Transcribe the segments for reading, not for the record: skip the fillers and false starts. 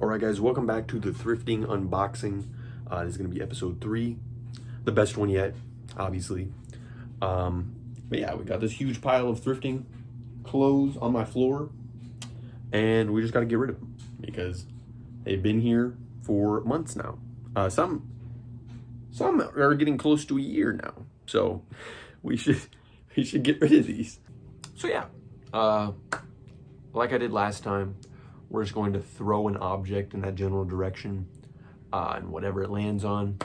Alright guys, welcome back to the thrifting unboxing. This is going to be episode 3. The best one yet, obviously. But yeah, we got this huge pile of thrifting clothes on my floor. And we just got to get rid of them. Because they've been here for months now. Some are getting close to a year now. So we should get rid of these. So yeah, like I did last time, we're just going to throw an object in that general direction, and whatever it lands on,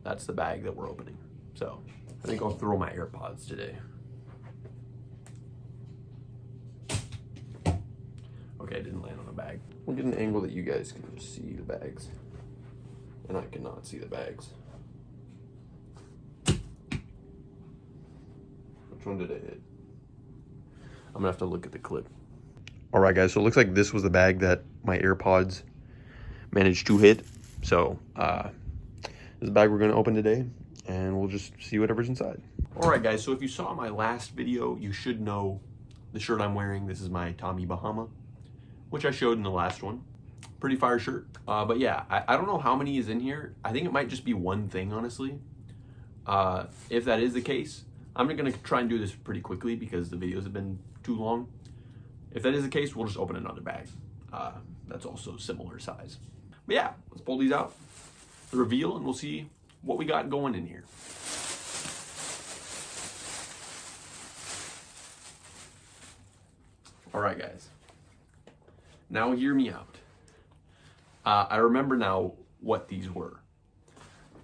that's the bag that we're opening. So I think I'll throw my AirPods today. Okay, it didn't land on a bag. We'll get an angle that you guys can see the bags, and I cannot see the bags. Which one did I hit? I'm gonna have to look at the clip. All right, guys, so it looks like this was the bag that my AirPods managed to hit. So this is the bag we're going to open today, and we'll just see whatever's inside. All right, guys, so if you saw my last video, you should know the shirt I'm wearing. This is my Tommy Bahama, which I showed in the last one. Pretty fire shirt. But yeah, I don't know how many is in here. I think it might just be one thing, honestly. If that is the case, I'm going to try and do this pretty quickly because the videos have been too long. If that is the case, we'll just open another bag. That's also similar size. But yeah, let's pull these out, the reveal, and we'll see what we got going in here. All right, guys. Now hear me out. I remember now what these were.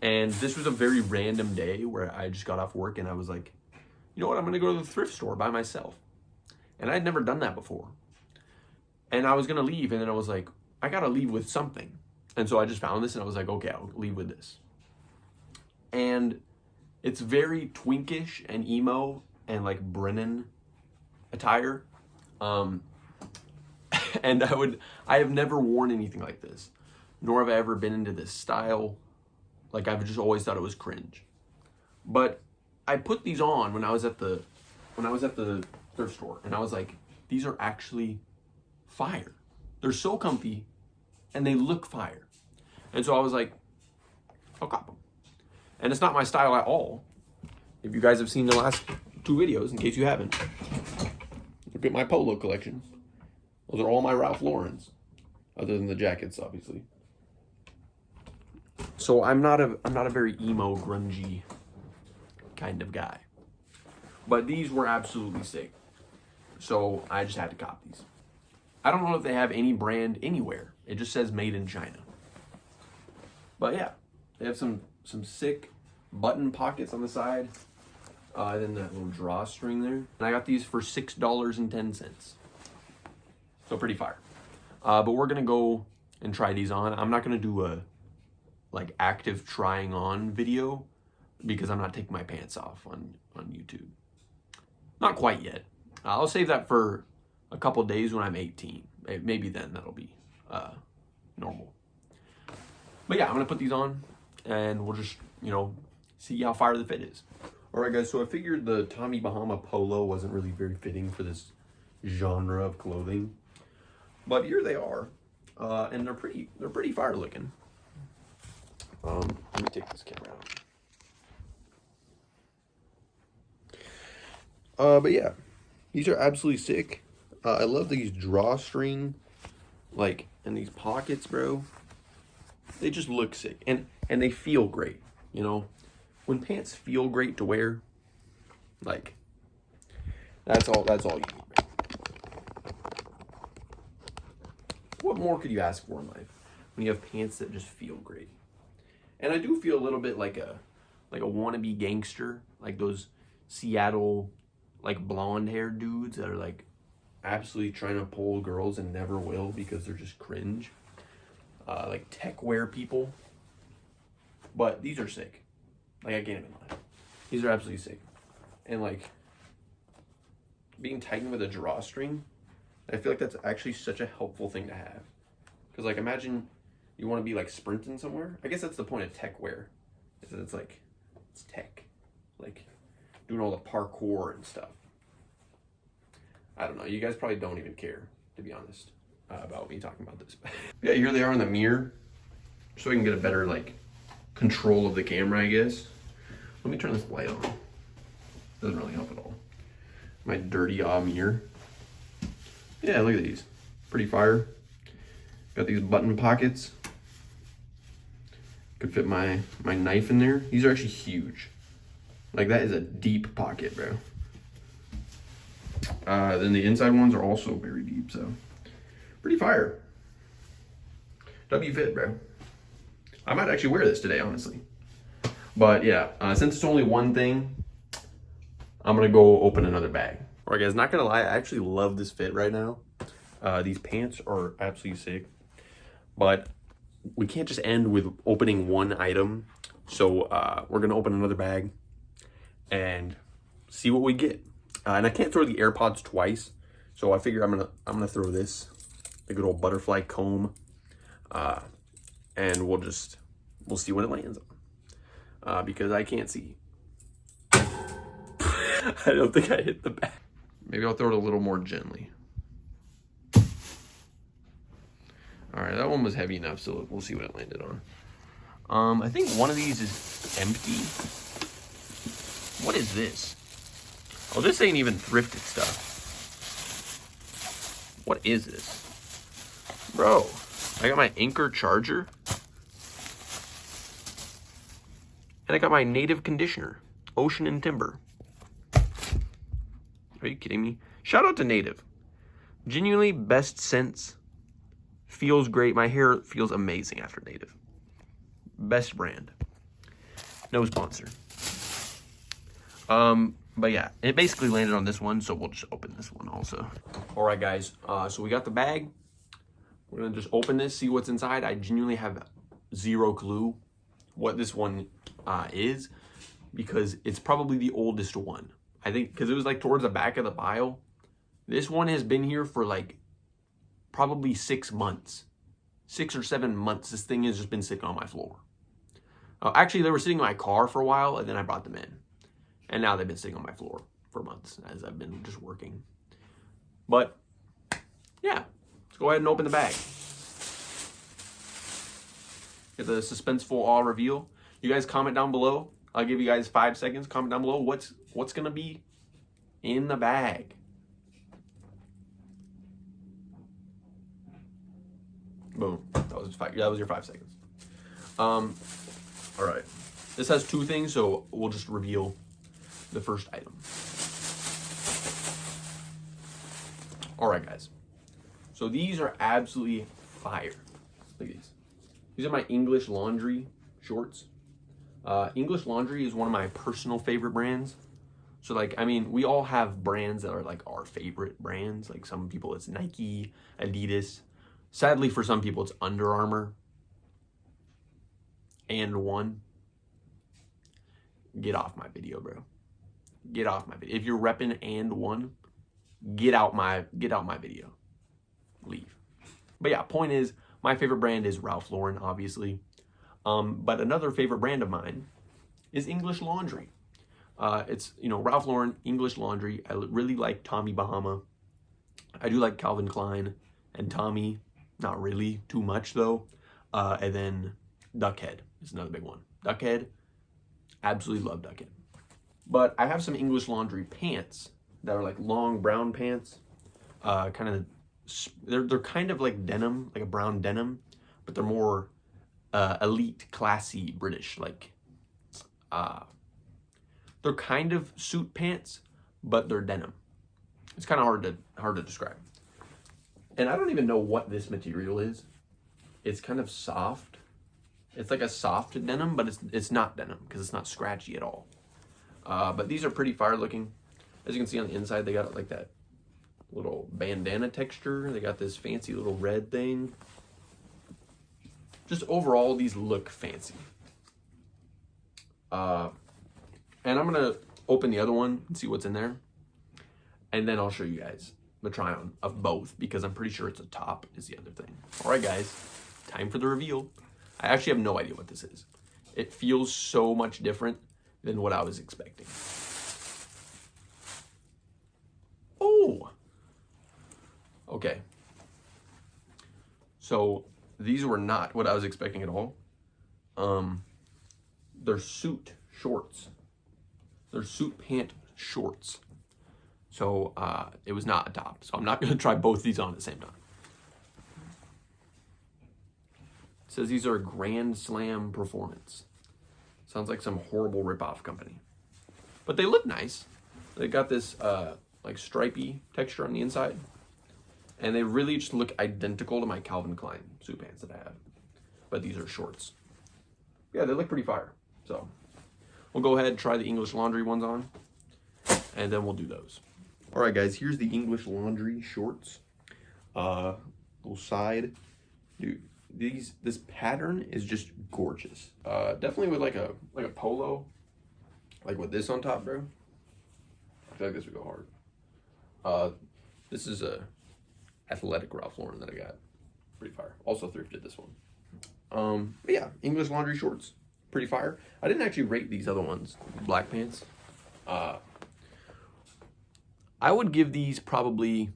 And this was a very random day where I just got off work and I was like, you know what, I'm going to go to the thrift store by myself. And I'd never done that before. And I was going to leave, and then I was like, I got to leave with something. And so I just found this, and I was like, okay, I'll leave with this. And it's very twinkish and emo and like Brennan attire. And I have never worn anything like this, nor have I ever been into this style. Like, I've just always thought it was cringe. But I put these on when I was at the thrift store, and I was like, these are actually fire. They're so comfy and they look fire. And so I was like, I'll cop them. And it's not my style at all. If you guys have seen the last 2 videos, in case you haven't, look at my polo collection. Those are all my Ralph Laurens, other than the jackets, obviously. So I'm not a very emo, grungy kind of guy. But these were absolutely sick. So I just had to cop these. I don't know if they have any brand anywhere. It just says made in China. But yeah, they have some sick button pockets on the side. Then that little drawstring there. And I got these for $6.10. So pretty fire. But we're going to go and try these on. I'm not going to do a like active trying on video because I'm not taking my pants off on YouTube. Not quite yet. I'll save that for a couple days when I'm 18. Maybe then that'll be normal. But yeah, I'm going to put these on and we'll just, see how fire the fit is. All right, guys, so I figured the Tommy Bahama polo wasn't really very fitting for this genre of clothing. But here they are. And they're pretty fire looking. Let me take this camera out. But yeah, these are absolutely sick. I love these drawstring, and these pockets, bro. They just look sick, and they feel great. When pants feel great to wear, that's all you need, bro. What more could you ask for in life when you have pants that just feel great? And I do feel a little bit like a wannabe gangster, like those Seattle blonde haired dudes that are absolutely trying to pull girls and never will because they're just cringe. Like tech wear people. But these are sick. I can't even lie. These are absolutely sick. And being tightened with a drawstring, I feel like that's actually such a helpful thing to have. Because imagine you want to be sprinting somewhere. I guess that's the point of tech wear. Is that it's tech. Doing all the parkour and stuff. I don't know. You guys probably don't even care, to be honest. about me talking about this. Yeah, here they are in the mirror, so I can get a better like control of the camera, I guess. Let me turn this light on. Doesn't really help at all. My dirty mirror. Yeah, look at these. Pretty fire. Got these button pockets. Could fit my knife in there. These are actually huge. Like that is a deep pocket, bro. Then the inside ones are also very deep, so pretty fire. W fit, bro. I might actually wear this today, honestly. But yeah, since it's only one thing, I'm gonna go open another bag. All right, guys, not gonna lie, I actually love this fit right now. These pants are absolutely sick, but we can't just end with opening one item. So we're gonna open another bag and see what we get. And I can't throw the AirPods twice, so I figure I'm gonna throw this, the good old butterfly comb, and we'll see what it lands on, because I can't see. I don't think I hit the bag. Maybe I'll throw it a little more gently. All right, that one was heavy enough, so we'll see what it landed on. I think one of these is empty. What is this? Oh, this ain't even thrifted stuff. What is this? Bro, I got my Anchor charger. And I got my Native conditioner, Ocean and Timber. Are you kidding me? Shout out to Native. Genuinely best scents. Feels great. My hair feels amazing after Native. Best brand. No sponsor. But yeah, it basically landed on this one, so we'll just open this one also. All right, guys. So we got the bag. We're gonna just open this, see what's inside. I genuinely have zero clue what this one is, because it's probably the oldest one. I think because it was like towards the back of the pile. This one has been here for like probably 6 months. 6 or 7 months. This thing has just been sitting on my floor. Actually, they were sitting in my car for a while, and then I brought them in. And now they've been sitting on my floor for months as I've been just working. But, yeah. Let's go ahead and open the bag. Get the suspenseful awe reveal. You guys comment down below. I'll give you guys 5 seconds. Comment down below what's going to be in the bag. Boom. That was your 5 seconds. All right. This has 2 things, so we'll just reveal the first item. All right, guys. So these are absolutely fire. Look at these. These are my English Laundry shorts. English Laundry is one of my personal favorite brands. So like, I mean, we all have brands that are like our favorite brands. Like some people it's Nike, Adidas. Sadly for some people it's Under Armour. And One. Get off my video, bro. Get off my video. If you're repping And One, get out my video. Leave. But yeah, point is, my favorite brand is Ralph Lauren, obviously. But another favorite brand of mine is English Laundry. It's, Ralph Lauren, English Laundry. I really like Tommy Bahama. I do like Calvin Klein and Tommy. Not really too much, though. And then Duckhead is another big one. Duckhead, absolutely love Duckhead. But I have some English Laundry pants that are like long brown pants. They're kind of like denim, like a brown denim, but they're more elite, classy British. Like, they're kind of suit pants, but they're denim. It's kind of hard to describe. And I don't even know what this material is. It's kind of soft. It's like a soft denim, but it's not denim because it's not scratchy at all. But these are pretty fire looking. As you can see on the inside, they got like that little bandana texture. They got this fancy little red thing. Just overall, these look fancy. And I'm going to open the other one and see what's in there. And then I'll show you guys the try-on of both, because I'm pretty sure it's a top is the other thing. All right, guys, time for the reveal. I actually have no idea what this is. It feels so much different than what I was expecting. Oh! Okay. So these were not what I was expecting at all. They're suit shorts. They're suit pant shorts. So it was not a top. So I'm not going to try both these on at the same time. It says these are Grand Slam Performance. Sounds like some horrible ripoff company. But they look nice. They got this like stripy texture on the inside. And they really just look identical to my Calvin Klein suit pants that I have. But these are shorts. Yeah, they look pretty fire. So we'll go ahead and try the English Laundry ones on. And then we'll do those. All right, guys, here's the English Laundry shorts. Little side. Dude, this pattern is just gorgeous. Definitely with like a polo. Like with this on top, bro. I feel like this would go hard. This is a athletic Ralph Lauren that I got. Pretty fire. Also thrifted this one. But yeah, English Laundry shorts. Pretty fire. I didn't actually rate these other ones. Black pants. I would give these probably,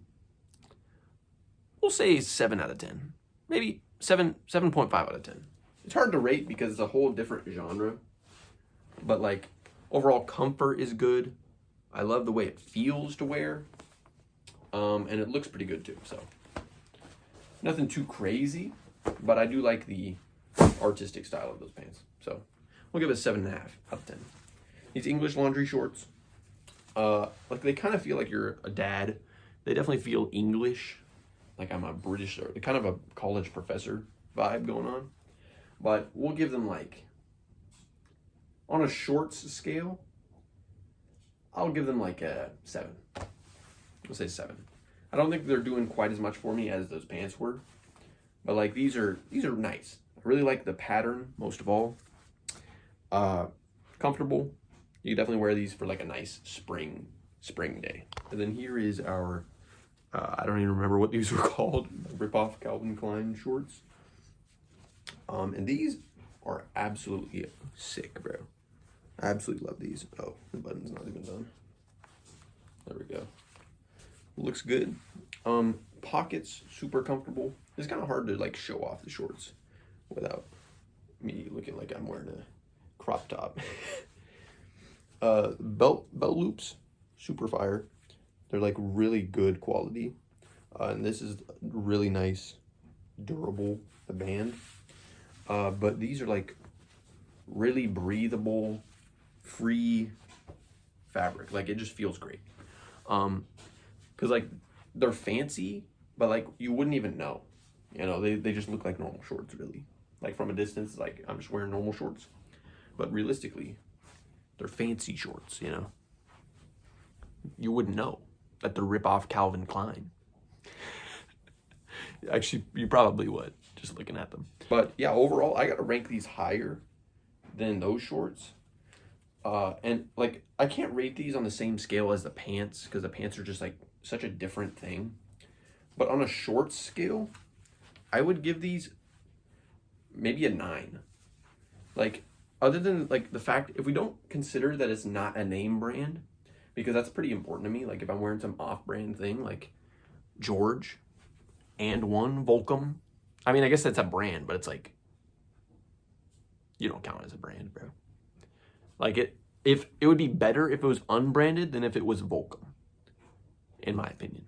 we'll say 7 out of 10. Maybe 7.5 out of 10. It's hard to rate because it's a whole different genre. But like, overall comfort is good. I love the way it feels to wear. And it looks pretty good too, so. Nothing too crazy, but I do like the artistic style of those pants. So we'll give it a 7.5 out of 10. These English Laundry shorts, like they kind of feel like you're a dad. They definitely feel English, like I'm a British or kind of a college professor vibe going on. But we'll give them like, on a shorts scale, I'll give them like a 7. We'll say 7. I don't think they're doing quite as much for me as those pants were, but like these are nice. I really like the pattern most of all. Comfortable. You can definitely wear these for like a nice spring day. And then here is our, I don't even remember what these were called, rip-off Calvin Klein shorts. And these are absolutely sick, bro. I absolutely love these. Oh, the button's not even done. There we go. Looks good. Pockets, super comfortable. It's kind of hard to like show off the shorts without me looking like I'm wearing a crop top. Belt loops, super fire. They're like really good quality. And this is really nice, durable, the band. But these are like really breathable, free fabric. Like it just feels great. Cause like they're fancy, but like you wouldn't even know, you know, they just look like normal shorts really. Like from a distance, like I'm just wearing normal shorts, but realistically, they're fancy shorts, you know. You wouldn't know that they're rip-off Calvin Klein. Actually, you probably would, just looking at them. But yeah, overall, I gotta rank these higher than those shorts. And like, I can't rate these on the same scale as the pants, because the pants are just like such a different thing. But on a shorts scale, I would give these maybe a 9. Like, other than like the fact, if we don't consider that it's not a name brand, because that's pretty important to me. Like if I'm wearing some off-brand thing like George and one Volcom, I mean, I guess that's a brand, but it's like, you don't count it as a brand, bro. Like if it would be better if it was unbranded than if it was Volcom, in my opinion.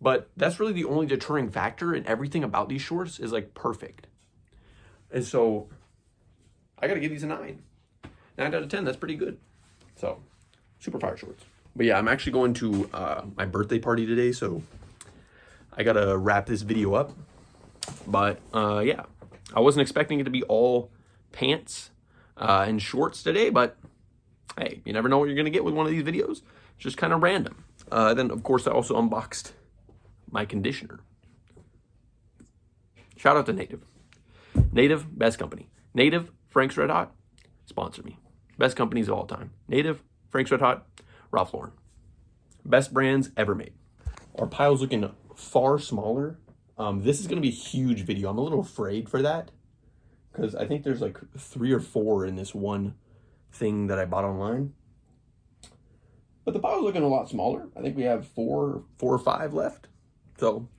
But that's really the only deterring factor, and everything about these shorts is like perfect. And so I gotta give these a 9. 9 out of 10, that's pretty good. So, super fire shorts. But yeah, I'm actually going to my birthday party today, so I gotta wrap this video up. But yeah, I wasn't expecting it to be all pants and shorts today, but hey, you never know what you're gonna get with one of these videos. It's just kind of random. Then of course I also unboxed my conditioner. Shout out to Native. Native, best company. Native, Frank's Red Hot, sponsor me. Best companies of all time. Native, Frank's Red Hot, Ralph Lauren. Best brands ever made. Our pile's looking far smaller. This is gonna be a huge video. I'm a little afraid for that, because I think there's like 3 or 4 in this one thing that I bought online. But the pile's looking a lot smaller. I think we have 4 or 5 left. So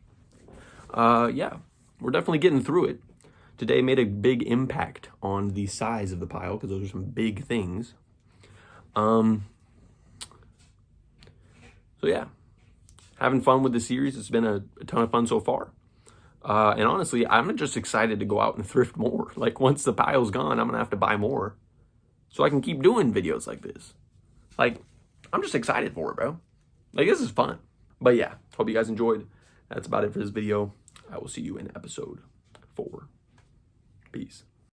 yeah, we're definitely getting through it. Today made a big impact on the size of the pile because those are some big things. So yeah, having fun with the series. It's been a ton of fun so far. And honestly, I'm just excited to go out and thrift more. Like once the pile's gone, I'm gonna have to buy more so I can keep doing videos like this. Like, I'm just excited for it, bro. Like, this is fun. But yeah, hope you guys enjoyed. That's about it for this video. I will see you in episode 4. Peace.